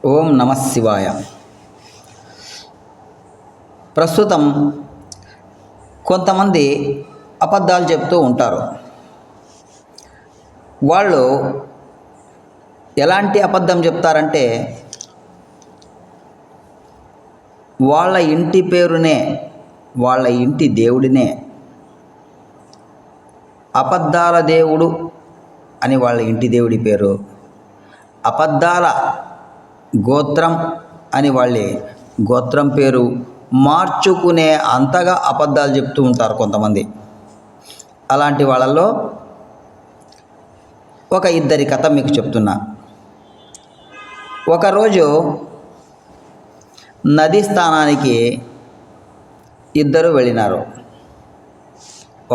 ఓం నమ శివాయ. ప్రస్తుతం కొంతమంది అబద్ధాలు చెప్తూ ఉంటారు. వాళ్ళు ఎలాంటి అబద్ధం చెప్తారంటే, వాళ్ళ ఇంటి పేరునే, వాళ్ళ ఇంటి దేవుడినే అబద్ధాల దేవుడు అని వాళ్ళ ఇంటి దేవుడి పేరు, అబద్ధాల గోత్రం అని వాళ్ళ గోత్రం పేరు మార్చుకునే అంతగా అబద్ధాలు చెప్తూ ఉంటారు కొంతమంది. అలాంటి వాళ్ళల్లో ఒక ఇద్దరి కథ మీకు చెప్తున్నా. ఒకరోజు నదీ స్నానానికి ఇద్దరు వెళ్ళినారు.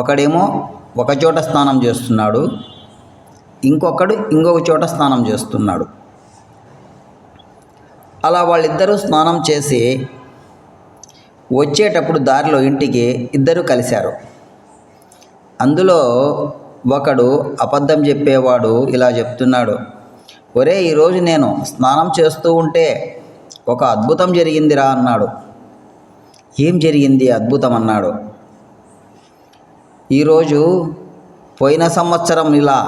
ఒకడేమో ఒక చోట స్నానం చేస్తున్నాడు, ఇంకొకడు ఇంకొక చోట స్నానం చేస్తున్నాడు. అలా వాళ్ళిద్దరూ స్నానం చేసి వచ్చేటప్పుడు దారిలో ఇంటికి ఇద్దరు కలిశారు. అందులో ఒకడు అబద్ధం చెప్పేవాడు ఇలా చెప్తున్నాడు, ఒరే, ఈరోజు నేను స్నానం చేస్తూ ఉంటే ఒక అద్భుతం జరిగిందిరా అన్నాడు. ఏం జరిగింది అద్భుతం అన్నాడు. ఈరోజు పోయిన సంవత్సరం ఇలా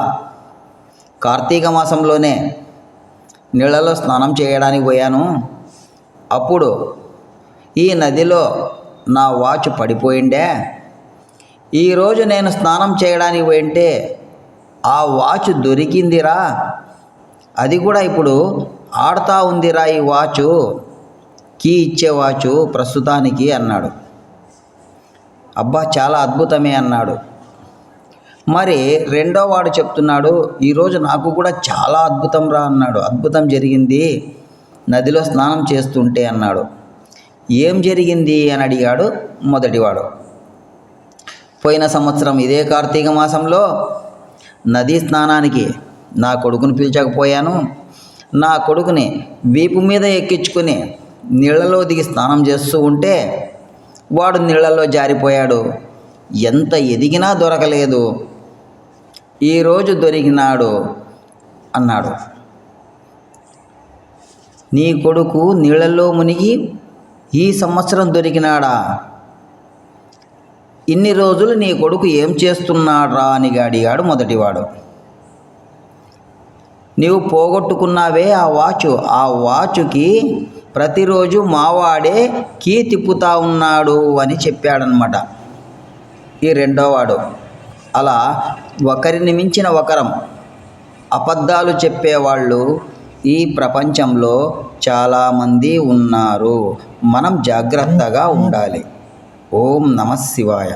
కార్తీక మాసంలోనే నీళ్ళలో స్నానం చేయడానికి పోయాను. అప్పుడు ఈ నదిలో నా వాచ్ పడిపోయిండే. ఈరోజు నేను స్నానం చేయడానికి పోయింటే ఆ వాచ్ దొరికిందిరా, అది కూడా ఇప్పుడు ఆడుతూ ఉందిరా ఈ వాచు, కీ ఇచ్చే వాచు ప్రస్తుతానికి అన్నాడు. అబ్బా, చాలా అద్భుతమే అన్నాడు. మరి రెండో వాడు చెప్తున్నాడు, ఈరోజు నాకు కూడా చాలా అద్భుతం రా అన్నాడు. అద్భుతం జరిగింది నదిలో స్నానం చేస్తుంటే అన్నాడు. ఏం జరిగింది అని అడిగాడు మొదటివాడు. పోయిన సంవత్సరం ఇదే కార్తీక మాసంలో నదీ స్నానానికి నా కొడుకుని పిలిచకపోయాను. నా కొడుకుని వీపు మీద ఎక్కించుకుని నీళ్ళలో దిగి స్నానం చేస్తూ ఉంటే వాడు నీళ్ళలో జారిపోయాడు. ఎంత ఎదిగినా దొరకలేదు, ఈరోజు దొరికినాడు అన్నాడు. నీ కొడుకు నీళ్ళల్లో మునిగి ఈ సంవత్సరం దొరికినాడా? ఇన్ని రోజులు నీ కొడుకు ఏం చేస్తున్నాడ్రా అని అడిగాడు మొదటివాడు. నీవు పోగొట్టుకున్నావే ఆ వాచుకి ప్రతిరోజు మావాడే కీ తిప్పుతా ఉన్నాడు అని చెప్పాడనమాట ఈ రెండోవాడు. అలా ఒకరిని మించిన ఒకరం అబద్ధాలు చెప్పేవాళ్ళు ఈ ప్రపంచంలో చాలామంది ఉన్నారు. మనం జాగ్రత్తగా ఉండాలి. ఓం నమ శివాయ.